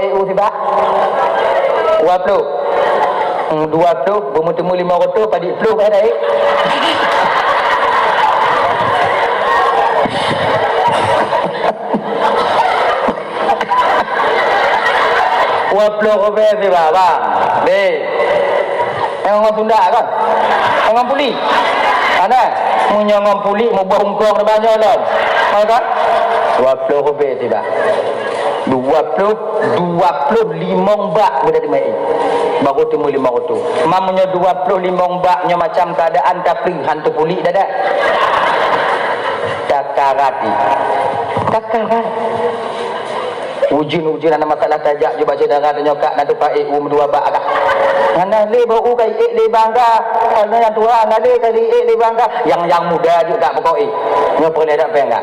EU sebab 20 bermutemu 500 padik flu kan air. Waplo kobe sebab bang. Deh. Yang orang Sunda kan? Orang puli. Ada menyongong puli mau bongkong banyak lah. Kan? 20 kobe sebab. 25 bak berada mai. Baru temu 500. Mamanya 25 baknya macam keadaan tapi hantu puli dah dah. Takarati. Ujin ana masalah tajak je baca darah nyokak nak tupai dua bak dah. Mana le bau kai le bangga. Ana yang tua ana le kali le bangga. Yang muda juga pokok ngopo le dak pengga.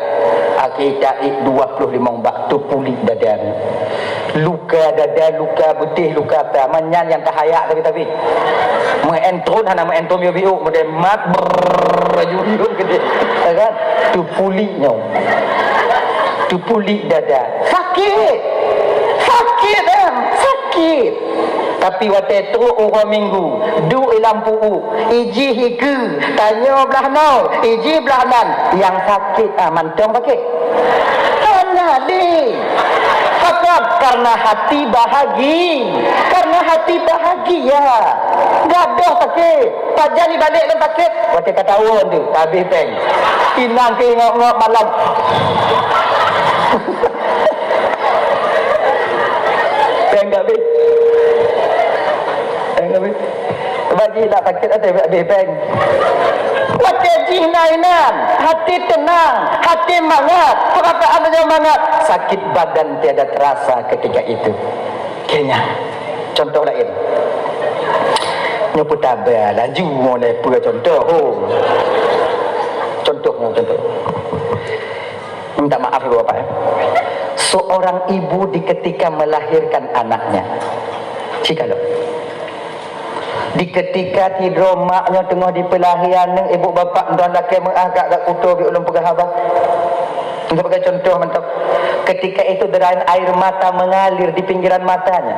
Akidah 25 bak tu puli dadan. Luka dada, luka betih, luka apa manyan yang tahayak tapi entron hana entrom yo biu model mat berjuyun gede kan tu pulinya tu puli dada sakit tapi waktu tu orang minggu du lampu iji hiku tanya belah no iji belah nan yang sakit mantong pakai mana di karena hati bahagia gadoh sakit pajani balik dan sakit waktu kata awon tu habis peng inang ke ngok-ngok malam peng tak habis bagi tak sakit atau habis peng waktu jihnainan hati tenang hati mangat perasaan yang mangat sakit badan tiada terasa ketika itu kayaknya contoh lain nyebut tabah laju mulai pura contoh contoh minta maaf ibu bapak seorang ibu di ketika melahirkan anaknya jikalau di ketika tidur maknya tengah di pelahian ibu bapa dan laki mengagak kat kutu bi ulun pegahaba untuk pakai contoh mantap ketika itu derain air mata mengalir di pinggiran matanya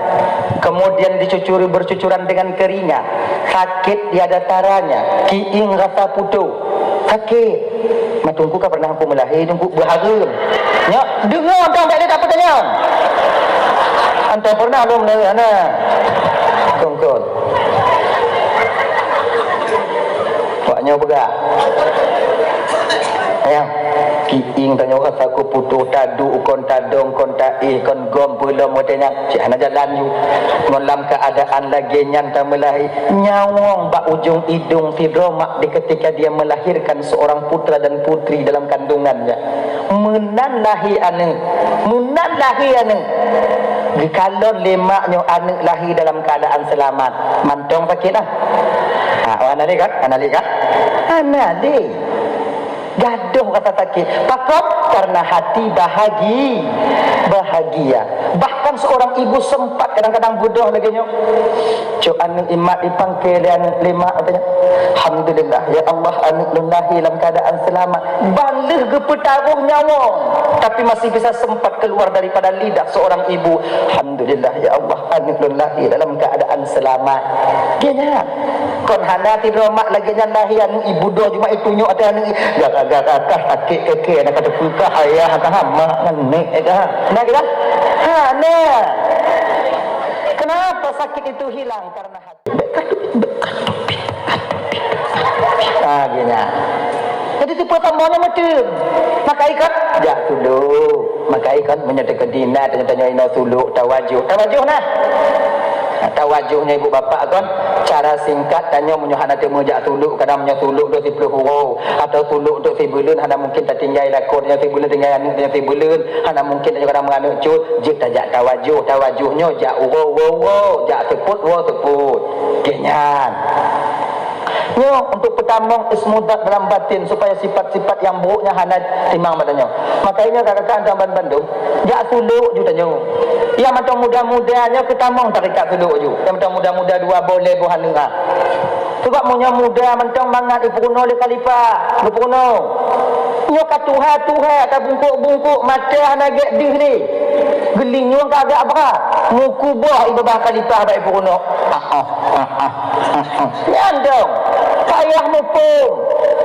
kemudian dicucuri bercucuran dengan keringat sakit tiada taranya kiing rasa putu sakit matungku kah pernah aku melahir tunggu berharum nya dengar entah tak ada tak apa tanya entah pernah belum melahir anak tunggu waknya begak ayam kiing tanya orang aku putus tadu kon tadong kon taih kon gom belum modenya cik ana jalan you dalam keadaan lagi nyanta melahir nyawang bak ujung hidung fibromak di ketika dia melahirkan seorang putra dan putri dalam kandungannya menan lahi ane di kalon lemaknya anak lahir dalam keadaan selamat mantong sakit dah anak dia gaduh kata sakit pakok karena hati bahagia bahkan seorang ibu sempat kadang-kadang bodoh lagi nyok cok anu imat dipangkil dan lima katanya alhamdulillah ya Allah anu lunahi dalam keadaan selamat balik ke petaruh nyawa tapi masih bisa sempat keluar daripada lidah seorang ibu alhamdulillah ya Allah anu lunahi dalam keadaan selamat gini kon hana tidur mak lagi nyanahi anu ibu doh cuma itu nyok ada anu gagak sakit keke nak kata puka ayah kah mak nek nah kita nah kenapa sakit itu hilang karena hati gini jadi tipe tambahnya macam maka ikat jak dulu maka ikat menyatakan dina tanya ina suluk tawajuh nah tawajuhnya ibu bapa kan cara singkat tanya menyuhana temu jak suluk kadang menyuluk 20 huruf atau suluk untuk sibulun hana mungkin tak tinggal lakonnya sibulun dengan anu dengan sibulun hana mungkin tak kadang menganut cut jik tajak tawajuhnya jak wo jak seput kenyan nyo untuk pertama ismudat dalam batin supaya sifat-sifat yang buruknya hana timang badannya makanya kakak dalam Bandung jak suluk ju tanya yang macam muda-mudanya ketamang tarikat suluk ju yang macam muda-muda dua boleh buhan dengar sebab punya muda mentang mangat ipuno le khalifah ipuno nyo katuha tak bungkuk-bungkuk mata hana gek dih ni Geling nyuang kagak apa? Muku buah ibabah kalipah baik puruno. Nyandong. Payahmu pun.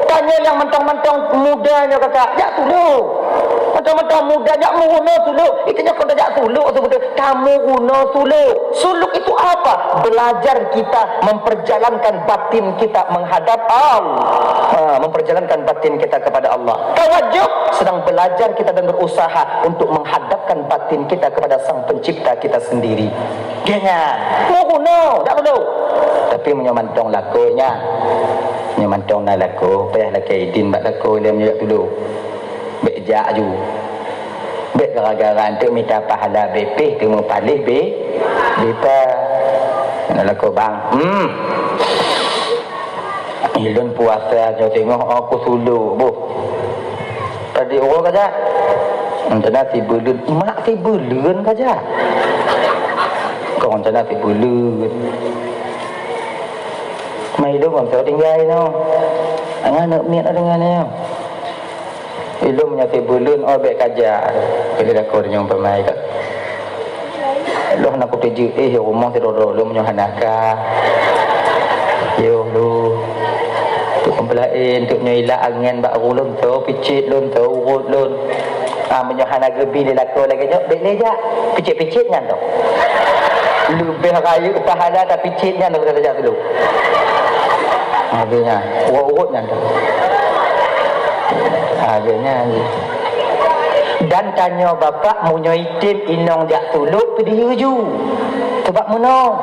Tanya yang mentang-mentang mudanya kakak. Jak dulu. Mentang-mentang muda jak muruno suluk. Itunya kau tak jak suluk sebetulnya. Kamu uno suluk. Suluk itu apa? Belajar kita memperjalankan batin kita menghadap Allah. Memperjalankan batin kita kepada Allah. Tawajuh sedang belajar kita dan berusaha untuk menghadapkan batin kita kepada Sang Pencipta kita sendiri. Jangan muruno, tak perlu. Tapi menyamantong lakunya. Menyamantong na laku, payah laki idin bak laku dia menjak dulu. Bek jak ju. Bek gara-gara untuk minta pahala BP temu palih bepa. Nak laku bang. Ilun puasa jo tengok aku suluk bu. Tadi orang kata macam nasi belun. Mak si belun saja. Kau macam nasi belun. Mai lu còn sợ tinggal no. Angan nak miat dengan ni. Ilmu menyati belun obek kaja. Bila dah kau dengan pemai kat. Lu nak aku tuju rumah tidur lu menyohanaka. Yo lu. Tu pembelain tu nyoila angin bak ulun tu picit lun tu urut lun. Menyohana gebi dia kau lagi jap bek leja. Picit-picit nyan tu. Lebih raya pahala tak picitnya nak kerja dulu. Habisnya, urut-urutnya tu. Habisnya. Dan tanya bapak munyo itim inong jak tuluk tu dia ju. Sebab mana?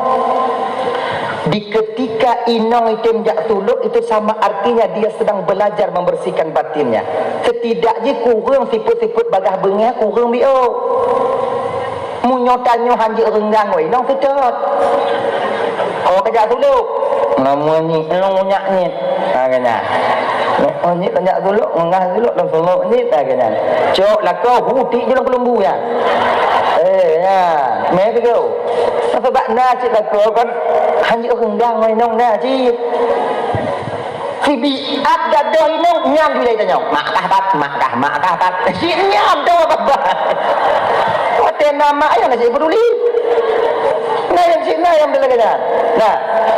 Di ketika inong itim jak tuluk itu sama artinya dia sedang belajar membersihkan batinnya. Setidaknya kurang siput-siput bagah bengah kurang bio. Munyo tanya hanjik renggang oi nong sedot. Oh kerja tuluk. Nama ni nong munyak ni. Kena. Oh ni tanya tuluk ngah tuluk dalam suluk ni kena. Cok lako huti je dalam kelembu ya. Ya, mai tu. Sebab na cik lako kan hanjik renggang oi nong na cik. Sibi ada doi nong nyam dia tanya. Mak kah bat. Si nyam tu apa? Hotel nama ayah nak cik peduli. Nah yang cik nah yang bila kata. Nah,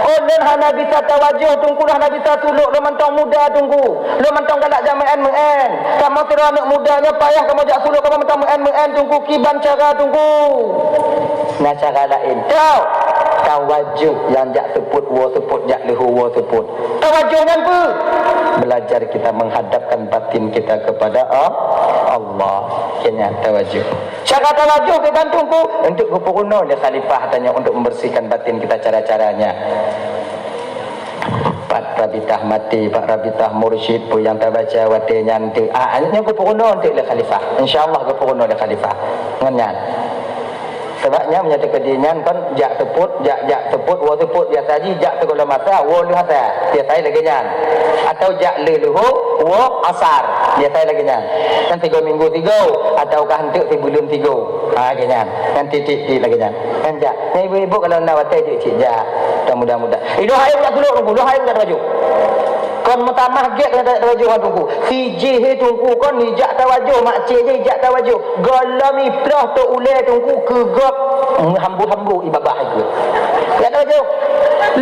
konon hana bisa tawajuh tunggu hana bisa suluk lo mantang muda tunggu. Lo mantang galak jamaah men. Kamu tira anak mudanya payah kamu jak suluk kamu mantang men tunggu kiban cara tunggu. Nah cara lain. Tahu tawajuh yang jak sebut wa sebut jak lehu wa sebut. Tawajuhnya apa? Belajar kita menghadapkan batin kita kepada Allah. Kena tawajuh. Cara tawajuh ke bantungku untuk kepuruno dia khalifah tanya untuk membersihkan batin kita cara-caranya. Pak Rabitah mati, Pak Rabitah mursyid pun yang terbaca watinya nanti. Ini kepuruno untuk dia khalifah. InsyaAllah kepuruno dia khalifah. Ngenyan. Sebabnya menyatakan kedinyan kan jak teput, jak teput, wa teput dia saji jak segala masa, wa luhasa dia saya lagi nyan. Atau jak leluhu, wa asar dia saya lagi nyan. Kan 3 minggu 3 ataukah hentik sebulan 3. Ganyan. Kan titik lagi nyan. Kan jak. Ni ibu-ibu kalau nak watai je cik jak. Mudah-mudah. Ido hayam tak dulu tunggu, hayam tak baju. Kon mutamah get tak tawajuh tunggu. Fiji he tunggu kon hijak tawajuh, mak cik je hijak tawajuh. Galam iprah tu ulai tunggu kegap hambu-hambu ibabah itu. Ya tawajuh.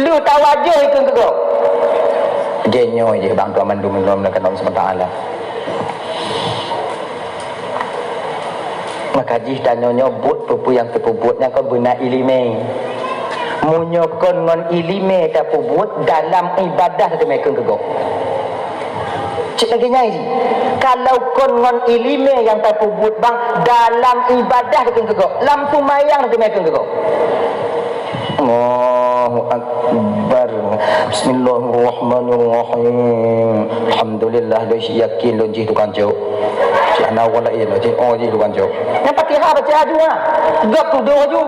Lu tawajuh itu kegap. Genyo je bang tuan mandu minum dengan Allah SWT. Maka jih tanya buat pupu yang terpubutnya kau benar ilime. Munyokon ngon ilime tak buat dalam ibadah tu mereka kegok. Cik lagi nyai. Kalau kon ngon ilime yang tak buat bang dalam ibadah tu kegok. Lam sumayang tu mereka kegok. Allahu Akbar. Bismillahirrahmanirrahim. Alhamdulillah lo yakin lo jih tu kanjo. Cik ana wala lo jih jih tu kanjo. Yang Fatihah baca juga. Gap tu doa ju.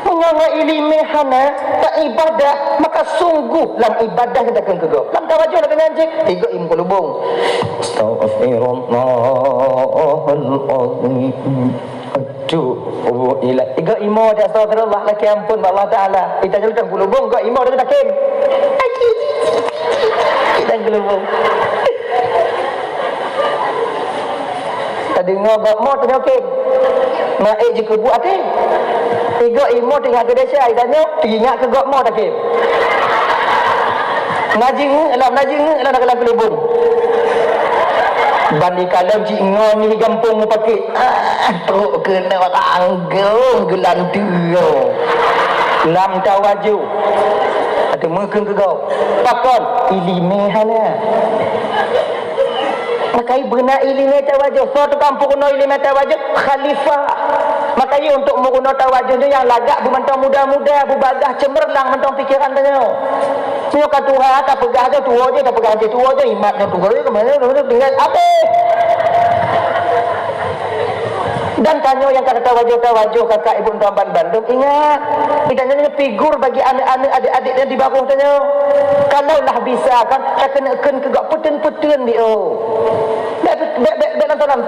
Menyangai ilmi hana tak ibadah maka sungguh lam ibadah kita akan kegok. Lam tawajuh nak kena cik 3 im kulubung. Astaghfirullahalazim. Aduh, ila 3 imo dah astagfirullah laki ampun Allah Taala. Kita jalan kulubung 3 imo dah takim. Kita kulubung. tadi ngogok mo tanya okey naik je ke buat ni tiga imo tinggal ke desa tanya teringat ke gok mo tak ke ngaji nak kalau kelubung bani kalam cik ngon ni gampung pakai teruk kena anggung gelandu lam tawaju ada mungkin ke kau pakon ilimi hana makai benar ilimi tawaju suatu kampung no ilimi tawaju khalifah makai untuk menggunakan tawaju yang lagak bumentang muda-muda bubagah cemerlang mentang pikiran tanya punya katuha tak pegah je tua je tak pegah je tua je imatnya tua je kemana tinggal apa dan tanya yang kata tawaju kakak ibu tuan Bandung ingat bidangnya figur bagi anak-anak adik-adiknya di bawah tanya kalau lah bisa kan tak kena kegak peten-peten dia dalam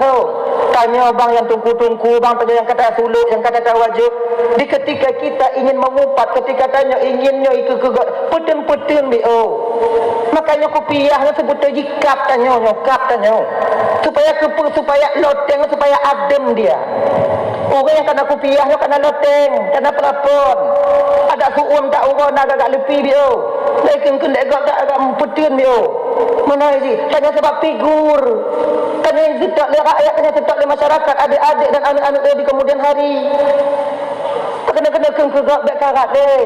tanya bang yang tungku-tungku bang tanya yang kata suluk yang kata tawaju di ketika kita ingin mengumpat ketika tanya inginnya ikut kegak peten-peten dia makanya kopiahnya sebut tadi kap tanya supaya loteng supaya adem dia orang yang kena kopiahnya kena loteng kena pelapon ada suun tak orang agak lebih dia lekin kena agak peten dia mana sih tanya sebab figur tanya setak le rakyat tanya setak le masyarakat adik-adik dan anak-anak dia di kemudian hari kena kegak berkarat deh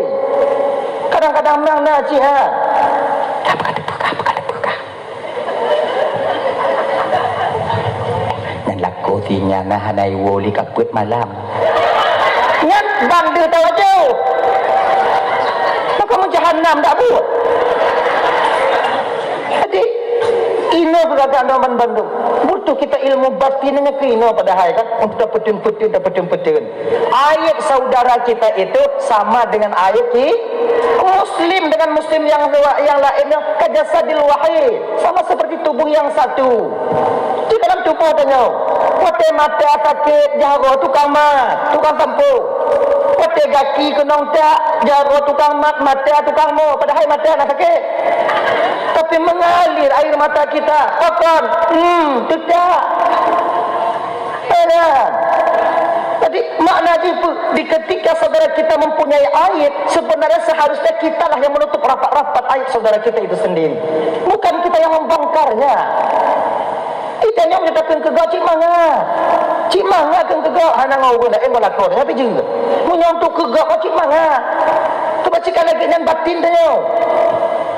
kadang-kadang memang nak cik laku tinya nah hanai woli kaput malam ngan bandu tawaju maka menjahanam tak buat jadi ino beragam dalam Bandung butuh kita ilmu batinnya ke ino padahal kan untuk dapetin ayat saudara kita itu sama dengan ayat muslim dengan muslim yang lainnya kajasadil wahid sama seperti tubuh yang satu di dalam tubuh tanya wate mata sakit jaro tukang mat tukang sampo wate gaki kenong tak jaro tukang mat mata tukang mo padahal mata nak sakit tapi mengalir air mata kita kapan tidak jadi makna di ketika saudara kita mempunyai ayat sebenarnya seharusnya kitalah yang menutup rapat-rapat ayat saudara kita itu sendiri bukan kita yang membongkarnya kita yang menyatakan kegak cik manga kan kegak hana ngau nak melakon tapi je menyontok kegak cik manga tu bacakan lagi dengan batin tanya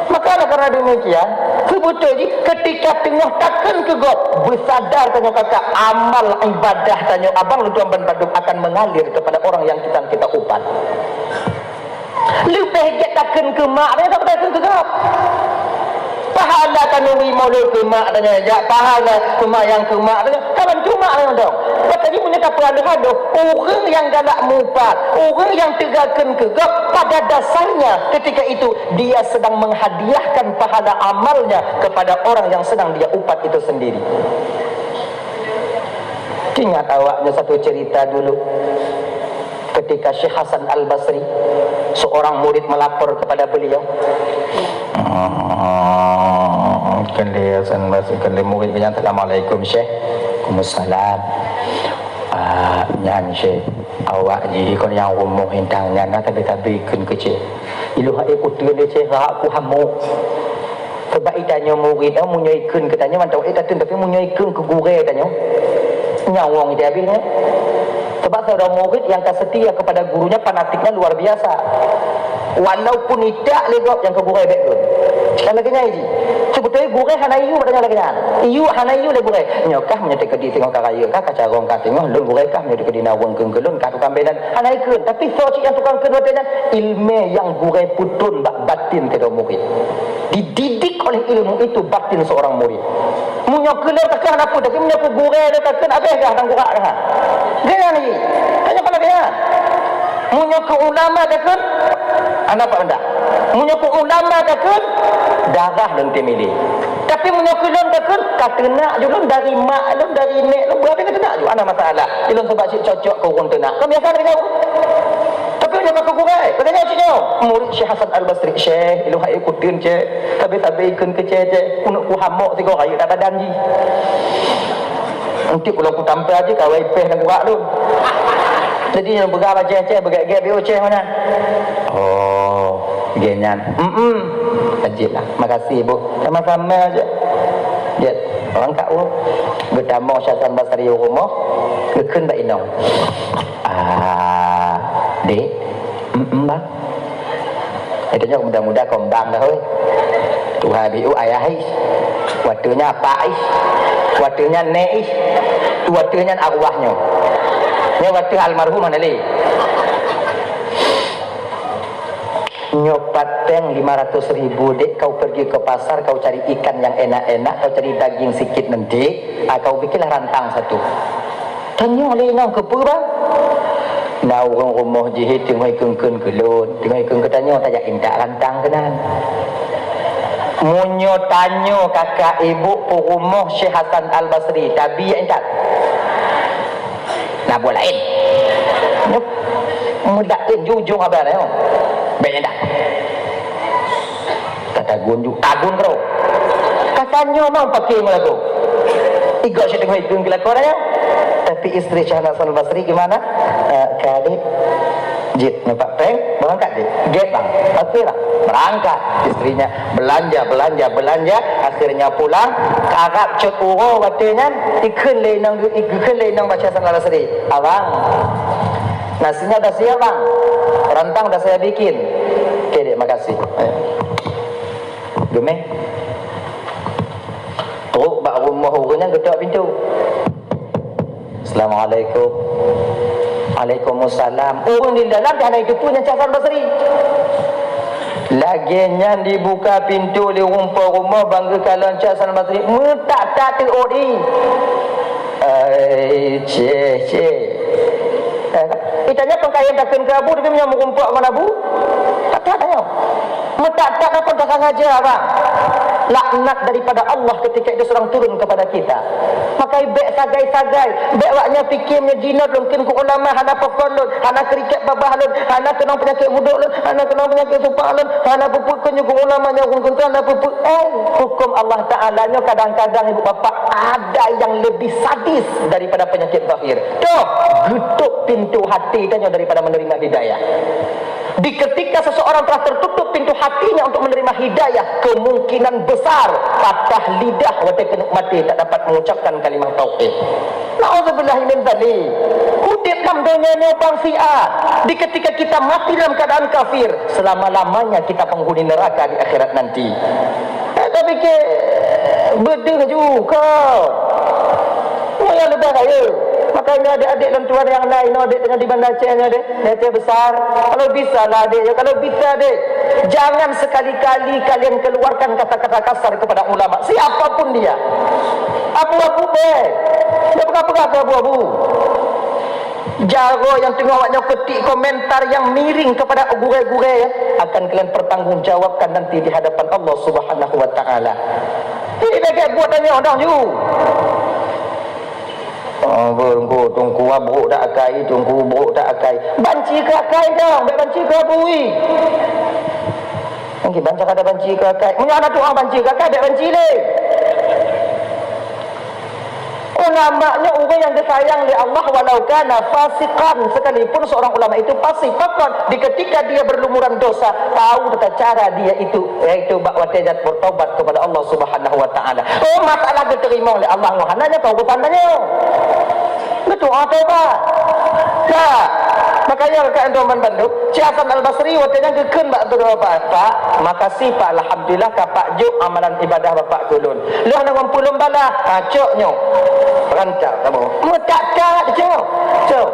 maka karena demikian sebetulnya ketika tengah takkan kegak bersadar tanya kakak amal ibadah tanya abang lutuan Bandung akan mengalir kepada orang yang kita upat lebih dia takkan ke mak dia tak takkan kegak pahala kanuri maulid kemak tanya ya pahala kemak yang kemak tanya kawan cuma tanya dong tadi punya kapal ada orang yang galak mupat orang yang tegakkan kegak pada dasarnya ketika itu dia sedang menghadiahkan pahala amalnya kepada orang yang sedang dia upat itu sendiri. Ingat awaknya satu cerita dulu ketika Syekh Hasan Al-Basri seorang murid melapor kepada beliau Kali murid bilang Assalamualaikum Syekh. Waalaikumsalam. Nyan Syekh awak jadi kon yang rumah hintang nyan tapi kun kecil ilu hak ikut dia Syekh aku hamuk sebab itanya murid dah munyai kun katanya mantau tatun tapi munyai kun ke gure tanya nyawang dia habisnya sebab seorang murid yang setia kepada gurunya fanatiknya luar biasa walaupun tidak legok yang ke gure baik sekali lagi ni sebetulnya gure hanayu padanya lagi iyu hanayu le gure nyokah menyetek ke di tengok karaya kah kacarong kah tengok lun gure kah menyetek ke di nawang keung kelun kah tukang bedan hanai keun tapi soci yang tukang keun katanya ilmu yang gure putun batin kepada murid dididik oleh ilmu itu batin seorang murid munyok kelur takkan apa tapi munyok gure dia takkan habis dah tang gerak dah dia ni tanya pada dia munyok ulama takkan anak apa anda munyok ulama takkan darah dan temili tapi menyokilun takkan kena julun dari mak lun dari nek lun berapa kena juga ana masalah ilun sebab cik cocok ke urun tenak kau biasa dengan tapi menyokil ke kurai katanya ciknya murid Syekh Hasan Al-Basri Syekh ilun hak ikutin cik tapi ikun ke cik kuno ku hamok tiga raya tak badan ji Nanti kalau aku tampil aja kau ipeh dan kuat tu. Jadi yang bergab aceh-aceh bergab-gab bioceh mana? Oh, genyan. Ajib lah. Makasih Bu. Sama-sama aja. Dia orang kat U bertemu Syaitan Basri rumah gekun bak inong. Dek. Bang. Itu mudah-mudah kombang dah oi. Tuhan biu ayah is. Waktunya apa is? Waktunya ne is. Waktunya arwahnya. Ini waktu almarhum mana li? Nyopat teng 500.000 dek, kau pergi ke pasar, kau cari ikan yang enak-enak, kau cari daging sikit nanti, kau bikinlah rantang satu. Tanya oleh nang ke bang? Nah orang rumah jihit tengah ikun-ikun gelun, tengah ikun ketanya tak jak indak rantang kenan. Munyo tanyo kakak ibu pu rumah Syekh Hasan Al-Basri, tapi indak. Nak buat lain. Mudakin jujung apa dah? Baiknya dah. Kata gunjuk, tagun kau. Katanya mau pakai mulaku. Ikut saya tengok itu kelakon dah. Tapi isteri Syekh Hasan Al-Basri gimana? Kali jit nampak peng, berangkat dia. Get bang. Okey lah. Berangkat istrinya belanja, akhirnya pulang ke Arab cek uro katanya ikun lenang baca Hasan Al-Basri. Abang, nasinya dah siap bang, rantang dah saya bikin. Okey dek, makasih. Gemeng teruk bak rumah orangnya ketuk pintu. Assalamualaikum. Waalaikumsalam. Orang di dalam dah naik punya Hasan Basri. Laginya dibuka pintu di rumah bangga kalau Hasan Basri tak terodi. Cik. Itanya pengkayaan takkan ke abu dia punya merumpak mana abu? Tak tanya. Tak dapat dah sengaja bang. Laknat daripada Allah ketika itu sedang turun kepada kita. Maka bek sagai-sagai, bek waknya fikirnya jinat mungkin ku ulama hana pefalun, hana kriket babahlun, hana kenang penyakit muduk lun, hana kenang penyakit supalun, hana pupuk kunyu ku ulamanya hukum hana pupuk. Hukum Allah Ta'ala-nya kadang-kadang ibu bapa ada yang lebih sadis daripada penyakit zahir. Tuh, getuk pintu hati tanya daripada menerima hidayah. Di ketika seseorang telah tertutup pintu hatinya untuk menerima hidayah, kemungkinan besar patah lidah waktu kena mati tak dapat mengucapkan kalimah tauhid. Na'udzubillah min dzalik. Kutip dalam dunia ni bangsia. Di ketika kita mati dalam keadaan kafir, selama-lamanya kita penghuni neraka di akhirat nanti. Tapi ke bedeng juga. Yang lebih kaya. Makanya adik-adik dan tuan yang lain, adik tengah di Bandar Aceh ni adik besar. Kalau bisa lah adik, kalau bisa adik, jangan sekali-kali kalian keluarkan kata-kata kasar kepada ulama, siapapun dia. Abu-abu deh, dia pegang-pegang ke abu-abu. Jaro yang tengah awaknya ketik komentar yang miring kepada gure-gure akan kalian pertanggungjawabkan nanti di hadapan Allah Subhanahu Wa Taala. Ini dah buat tanya orang you. Tunggu buruk tak akai, tunggu buruk tak akai. Banci ke akai dong, baik banci ke abui. Mungkin banci ada banci ke akai. Punya anak tu orang banci ke akai, baik banci le. Ulamanya orang yang disayang oleh Allah walau kana fasiqan, sekalipun seorang ulama itu fasik, pakon di ketika dia berlumuran dosa, tahu tata cara dia itu, yaitu bakwatnya bertobat kepada Allah Subhanahu Wa Taala. Oh, masalah diterima oleh Allah Muhammadnya kau tandanya. Betul atau apa? Nah, makanya rekan Doman Bandung, Syekh Hasan Al-Basri waktunya gekun bak tu Pak. Makasih Pak, alhamdulillah Pak juk amalan ibadah Bapak tulun. Lu nak ngumpulun bala, coknyo. Rancak kamu. Tak cok. Cok.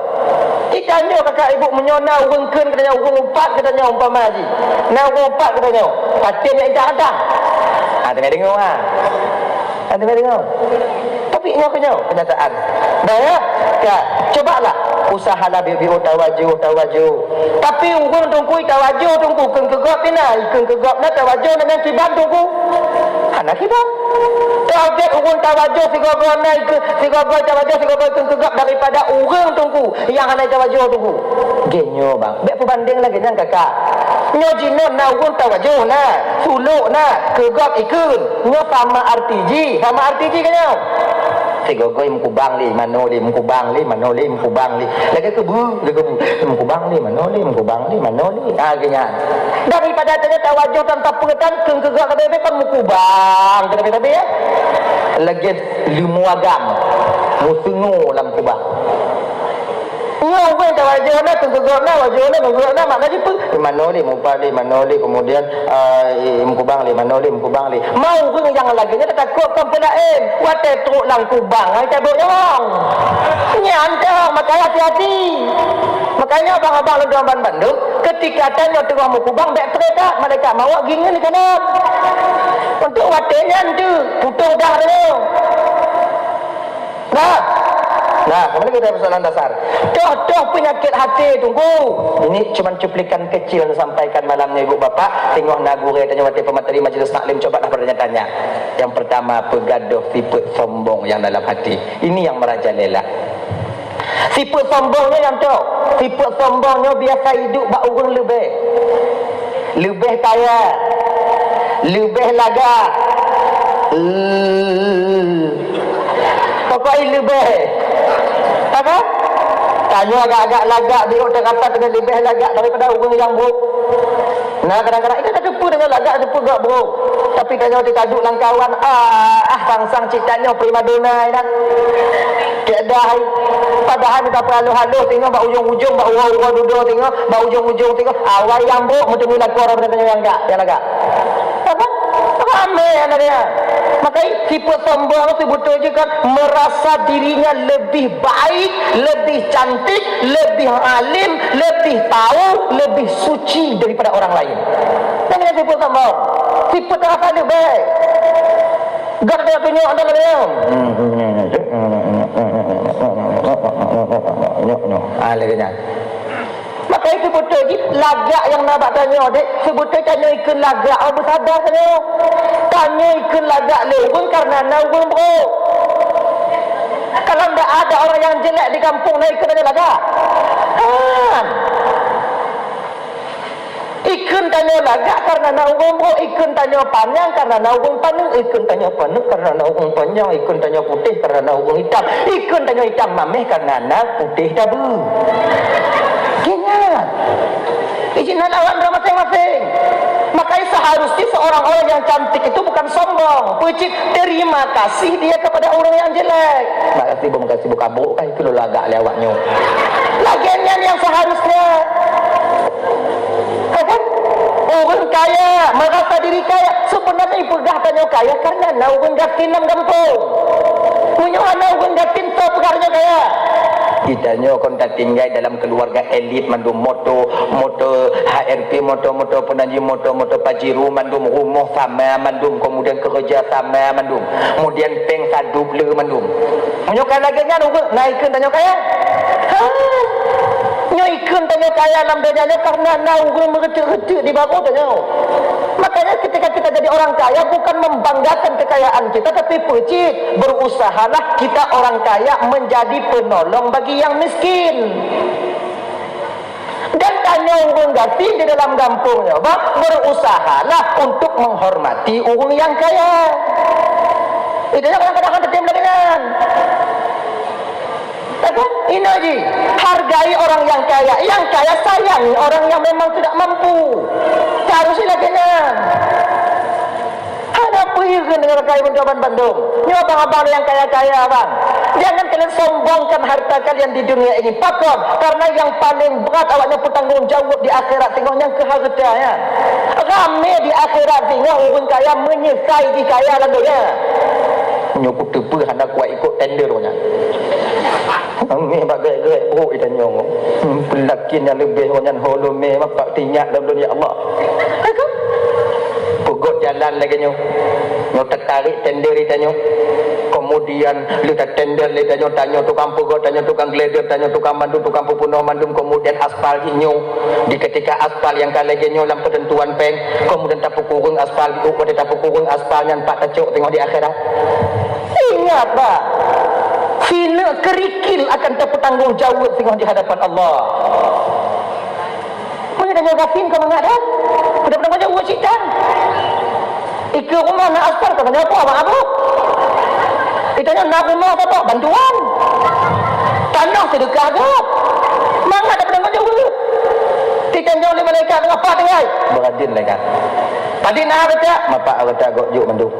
Ikannya kakak ibu menyona urungkeun katanya urung empat katanya umpama haji. Nah urung empat katanya. Patin yang ada. Dengar ah. Dengar. Tapi ini aku kenyataan. Dah ya? Cobalah usahalah biu tawaju. Tapi urung tungku tawaju tungku keun kegop pina, keun kegop na tawaju dengan kiban tungku. Anak kiban. Target urung tawaju sigogo na sigogo tawaju sigogo keun kegop daripada urung tungku yang ana tawaju tungku. Genyo bang. Bek perbanding lagi nang kakak. Nyo jinon na urung tawaju na, suluk na, kegop ikun. Nyo sama RTG kenyo. tiga goi mukubang li mano li mukubang li mano li mukubang li lagi ke bu mukubang li mano li mukubang li mano li akhirnya daripada tanya tawajuh tanpa pengetan kegegak kata kan mukubang kata ya lagi limu agam musungu lam kubang Ngawen tawajona tunggogona wajona tunggogona mana gitu manoli mupali manoli kemudian mukubang li manoli mukubang li mau pun yang lagi nya takut kompelain wate truk lang kubang ai tabuk nyong nyantang makanya hati-hati makanya abang-abang Ledoban Bandung ketika tanya tengah mukubang bek terdekat mereka mau gini kanan untuk watenya tu putung dah tu Nah, kembali kita persoalan dasar. Doh penyakit hati tunggu. Ini cuma cuplikan kecil disampaikan malamnya ibu bapak. Tengok nagure tanya waktu pemateri majelis taklim cobalah bertanya-tanya. Yang pertama pegaduh sifat sombong yang dalam hati. Ini yang merajalela. Sifat sombongnya yang tu. Sifat sombongnya biasa hidup bak orang lebih kaya, lebih laga. Pokoknya lebih. Apa? Tanya agak-agak lagak dia orang kata dengan lebih lagak daripada orang yang buruk. Nah kadang-kadang itu tak jumpa dengan lagak jumpa gak buruk. Tapi tanya dia kaduk lang kawan sang-sang ciptanya primadona dah. Kedah padahal kita perlu tengok bak ujung-ujung bak urang-urang duduk tengok bak ujung-ujung tengok awal yang buruk macam ni lah korang tanya yang lagak. Apa? Ramai anaknya. Makanya sifat sombong sebetulnya kan merasa dirinya lebih baik, lebih cantik, lebih alim, lebih tahu, lebih suci daripada orang lain. Jangan sifat sombong. Sifat rasa lebih baik. Gak ada tunjuk anda lagi. Lagi makanya sebetulnya lagak yang nak tanya dek sebetulnya tanya ikan lagak apa sadar tanya ikan lagak lewung karena nawung bro kalau tidak ada orang yang jelek di kampung nak ikan tanya lagak ikan tanya lagak karena nawung bro ikan tanya panjang karena nawung panjang ikan tanya panjang karena nawung panjang ikan tanya putih karena nawung hitam ikan tanya hitam mameh karena nak putih tabu ingat izin lawan masing-masing. Makanya seharusnya seorang orang yang cantik itu bukan sombong, puji terima kasih dia kepada orang yang jelek. Makasih kabuk kan itu lo lagak lewatnya lagiannya yang seharusnya kan orang kaya merasa diri kaya sebenarnya ibu dah tanya kaya karena orang gatin nam kampung punya anak orang gatin tu pekarnya kaya kitanya kon tak tinggal dalam keluarga elit mandum moto HRP moto penanji moto pajiru mandum rumah sama mandum kemudian kerja sama mandum kemudian peng sadup le mandum menyokan lagi nya naikkan tanya kaya nyoikan tanya kaya dalam bedanya karena naung merecek-recek di baru tanya makanya ketika kita jadi orang kaya bukan membanggakan kekayaan kita tapi puji berusahalah kita orang kaya menjadi penolong bagi yang miskin dan tanya orang gatin di dalam kampungnya berusahalah untuk menghormati orang yang kaya itu kadang-kadang tertim dengan ini aja hargai orang yang kaya sayangi orang yang memang tidak mampu harusnya laginya ada pergi dengan kaya Ledoban Bandung ini abang-abang yang kaya-kaya bang jangan kalian sombongkan harta kalian di dunia ini pakon karena yang paling berat awaknya bertanggung jawab di akhirat tengoknya ke harta ya ramai di akhirat tengok orang kaya menyesai di kaya lalunya nyokut tepu hendak kuat ikut tender nya Angin bagai-bagai buruk dan nyong. Pelakin yang lebih wanyan holume mapak tinyak dalam dunia Allah. Pugot jalan lagi nyong. Nyong tertarik tender itu nyong. Kemudian lihat tender lihat nyong tanya tukang pugot, tanya tukang gleder, tanya tukang mandum, tukang pupuno mandum, kemudian aspal nyong. Di ketika aspal yang kali lagi nyong dalam pertentuan peng, kemudian tapuk kurung aspal itu, pada tapuk kurung aspalnya tak kecuk tengok di akhirat. Ingat bah. Hina kerikil akan tertanggung jawab tengok di hadapan Allah. Punya tanya gafin kau mengadak? Pada tanggung jawab citan. Ikut rumah nak aspal kau tanya apa abang abu? Kita nak rumah apa? Bantuan. Tanah sedekah ke? Mana ada pedang jauh? Kita jauh oleh malaikat apa dengan? Beradin mereka. Tadi nak kata, mapa kata gok juk bantu.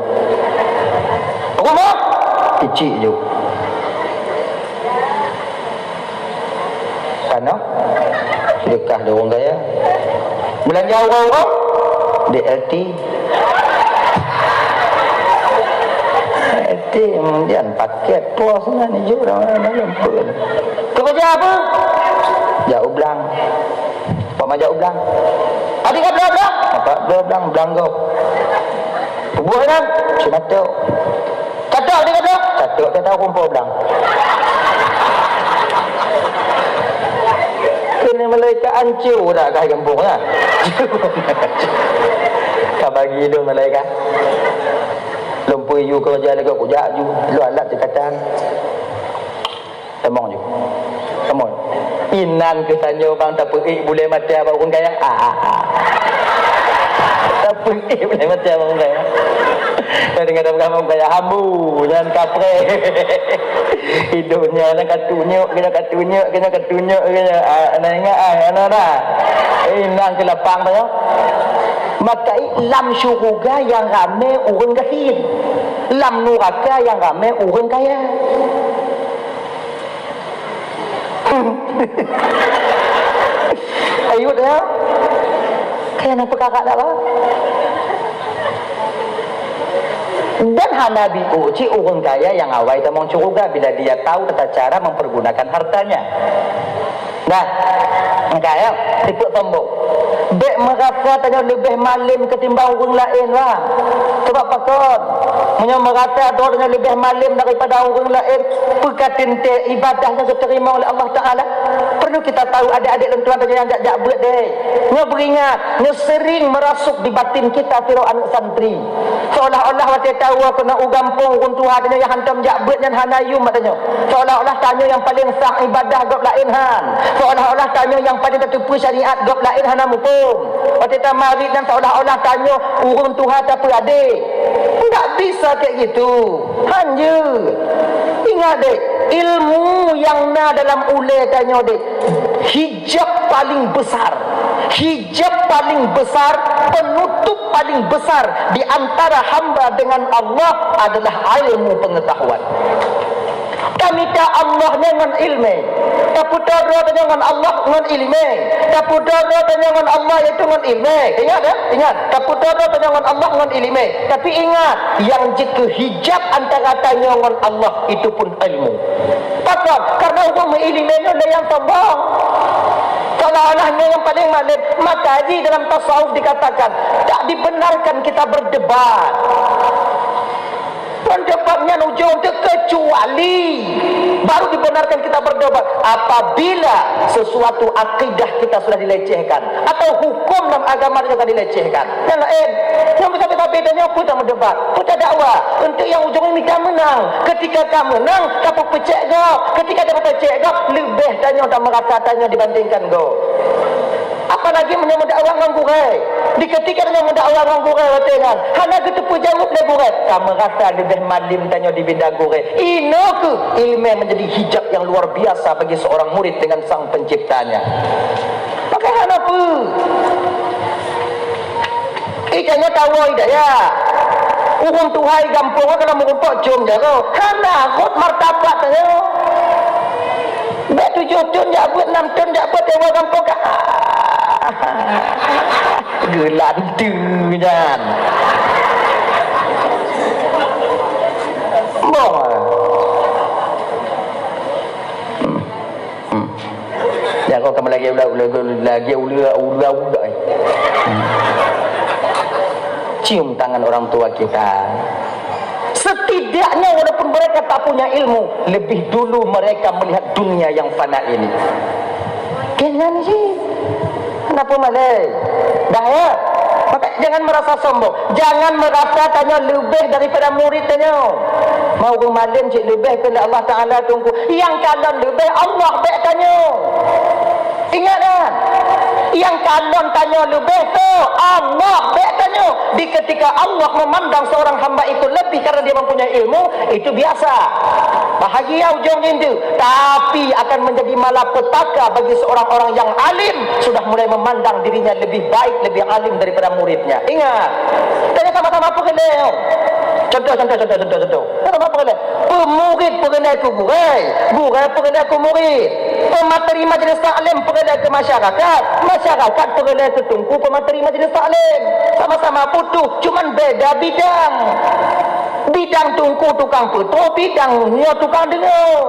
Rumah kecil juk. Tanah sedekah dia orang kaya. Belanja orang-orang DLT. Kemudian paket pos ni juga orang jemput. Kau kerja apa? Jauh belang. Apa jauh belang? Adik kau belang? Apa belang kau? Buat kan? Catok. Catok dia kata. Catok dia tahu kumpul belang. Kena malaikat hancur dah kah kampung lah. Kau bagi dia malaikat. Lumpur you kerja lagi kujak you lu alat dekatan temong you temong inan ke tanya bang tak pergi boleh mati apa orang kaya tak pergi boleh mati apa orang kaya saya dengar orang kaya hamu jangan kapre hidupnya nak katunyuk kena nak ingat anak inan ke lapang tu maka lam syurga yang ramai orang kafir, lam neraka yang ramai orang kaya. Ayut ya, kaya nak perkara tak lah. Dan Nabi uji orang kaya yang awal temong syurga bila dia tahu tata cara mempergunakan hartanya. Nah, kaya tipu tombok. Dek merasa tanya lebih malim ketimbang orang lain lah. Sebab pakot merasa tu dengan lebih malim daripada orang lain. Perkataan ibadahnya diterima oleh Allah Ta'ala. Perlu kita tahu adik-adik dan tuan-tuan yang jak buat dek. Nya beringat, nya sering merasuk di batin kita kira anak santri. Seolah-olah waktu tahu aku nak ugampung orang Tuhan yang hantam jak buat yang hanayum katanya. Seolah-olah tanya yang paling sah ibadah gop lain han. Seolah-olah tanya yang paling tertipu syariat gop lain han mumpung. Waktu kita marid dan seolah-olah tanya urun Tuhan apa adik. Tak bisa kayak gitu. Hanya ingat dek, ilmu yang na dalam ulai tanya dek, hijab paling besar, penutup paling besar di antara hamba dengan Allah adalah ilmu pengetahuan. Kami tak Allah dengan ilmu. Tak putar dengan Allah dengan ilmu. Tak putar dengan Allah itu dengan ilmu. Ingat ya? Ingat. Tak putar dengan Allah dengan ilmu. Tapi ingat, yang jika hijab antara tanya dengan Allah itu pun ilmu. Pasal karena orang mengilminya adalah yang sombong. Seolah-olahnya yang paling malim. Maka di dalam tasawuf dikatakan tak dibenarkan kita berdebat. Pendebatnya ujung kecuali baru dibenarkan kita berdebat apabila sesuatu akidah kita sudah dilecehkan atau hukum dalam agama kita dilecehkan. Yang lain yang bisa bedanya apa dalam debat, kita dakwah untuk yang ujung ini kita menang. Ketika kamu menang, kamu pecek go. Ketika dia pecek go, lebih tanya dan merasa tanya dibandingkan go. Apalagi menyambut dakwah dengan gurai. Di ketika menyambut dakwah dengan gurai watengan, hanya kita jawab le gurai. Kamu rasa lebih malim tanya di bidang gurai. Ino ke ilmu menjadi hijab yang luar biasa bagi seorang murid dengan sang penciptanya. Pakai hana apa? Ikannya tahu tidak ya? Urung tuhai gampung kalau merumpok jom jaro. Hana kot martabat tanya. Bek 7 ton jak buat 6 ton jak buat tewa gampung ka. Gelantu jan. Boh. Ya kau kamu lagi ulah. Cium tangan orang tua kita. Setidaknya walaupun mereka tak punya ilmu, lebih dulu mereka melihat dunia yang fana ini. Kenapa sih? Kenapa malah? Dah ya? Maka jangan merasa sombong. Jangan merasa tanya lebih daripada murid tanya. Mau malam cik lebih ke Allah Ta'ala tunggu. Yang kalian lebih Allah baik tanya. Ingat kan? Yang kalon tanya lebih tu Allah tanya. Di ketika Allah memandang seorang hamba itu lebih karena dia mempunyai ilmu, itu biasa. Bahagia ujungnya itu. Tapi akan menjadi malapetaka bagi seorang orang yang alim sudah mulai memandang dirinya lebih baik, lebih alim daripada muridnya. Ingat. Tanya sama-sama apa kena? Contoh. Sama apa kena? Pemurid pengenal ke guru, guru pengenal ke murid. Pemateri majlis taklim pengenal ke masyarakat, masyarakat pengenal ke tungku pemateri majlis taklim. Sama-sama butuh, cuman beda bidang. Bidang tungku tukang putu, bidangnya tukang dengar.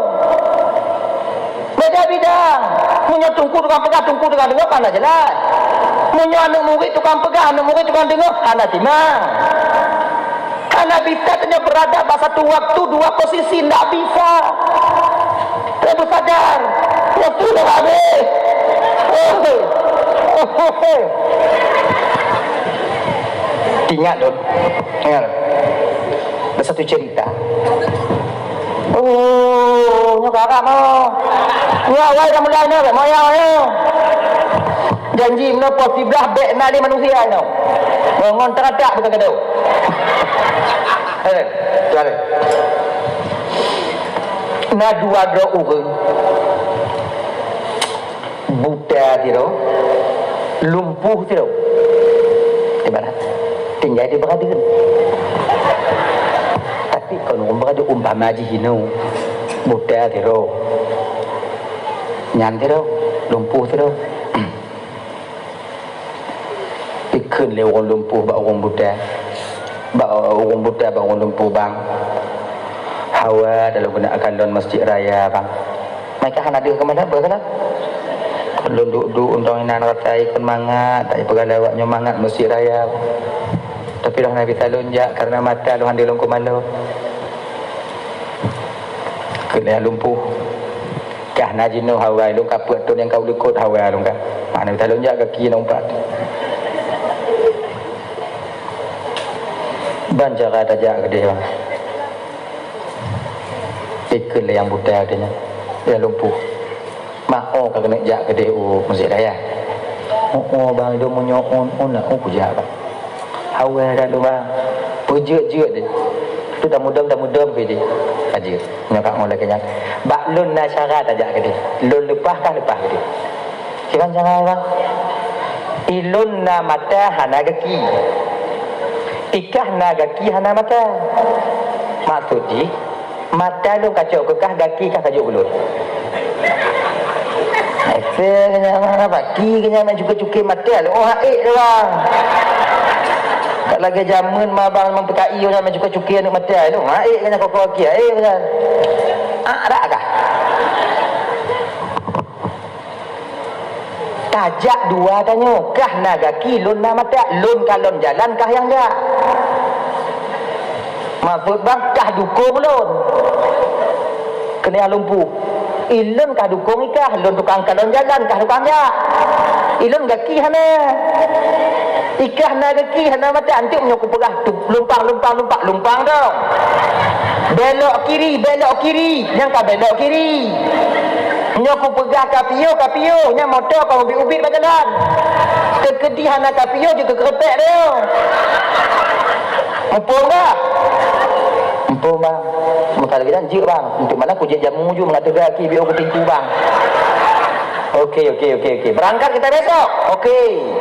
Beda bidang. Punya tungku tukang pegang, tungku tukang dengar, mana jelas. Punya anak murid tukang pegang, anak murid tukang dengar, anak timang. Karena bisa hanya berada pada satu waktu, dua posisi, tidak bisa. Saya sadar. Waktu dah habis. Ingat dong. Ingat. Ada satu cerita. Nyokak mau. Nyawai dah mulai ni. Mau ya. Janji menapa siblah baik nali manusia ni. Bangun teratak bukan kata. Jalan. Na dua orang buta tiro, lumpuh tiro. Di mana? Tinggal di berada. Tapi kalau berada umpama haji hinu, buta tiro, nyan tiro, lumpuh tiro. Ikut le orang lumpuh bak orang buta. Orang buta bang orang lumpuh bang. Hawa dalam guna akalon masjid raya bang. Mereka kan ada ke mana berkala? Kalau duduk untuk inan ratai ikut mangat, tak pergalawaknya mangat masjid raya. Tapi dah Nabi talunjak karena mata lu handi lungku malu. Kena lumpuh. Kah najinu hawa lu kaput tu yang kau lekut hawa lu kan. Nabi talunjak kaki nampak. Banjara tajak ke dia. Ikut yang buta adanya. Dia lumpuh. Mak kena jak ke dia masjid raya. Bang dia menyoon nak pujak bang. Hawa dah lu bang. Pujak-juk dia. Tu dah mudam ke dia. Aja. Nyakak mula kenyang. Bak lun nak syarat tajak ke dia. Lun lepas ke dia. Kira jangan bang. Ilun na mata hana kaki. Ikah na gaki hana mata. Maksudnya mata lu kacau kekah gaki kah kacau ulun. Saya kenyang baki kenyang nak cukai mata lu. Haik tu bang. Tak lagi jamun mabang mempekai orang nak cukai anak mata lu. Haik kenyang kau kaki. Haik kenyang. Tak kah? Tajak dua tanya. Kah na gaki lun na mata. Lun kalon jalan kah yang enggak? Maksud bang kah dukung lun. Kena lumpuh. Ilun kah dukung ikah. Lun tukang kalon jalan kah tukang jak. Ilun gaki hana. Ikah na gaki hana mata. Antik menyoku pegah. Lumpang dong. Belok kiri. Yang kah belok kiri. Nyoku pegah kapio. Yang motor kau ubit berjalan. Kekedi hana kapio juga kerepek dia. Mumpung dah. Mumpung bang. Maka lagi dan jik bang. Untuk mana aku jik jamu je mengatakan kaki biar aku tinggu bang. Okey. Berangkat kita besok. Okey.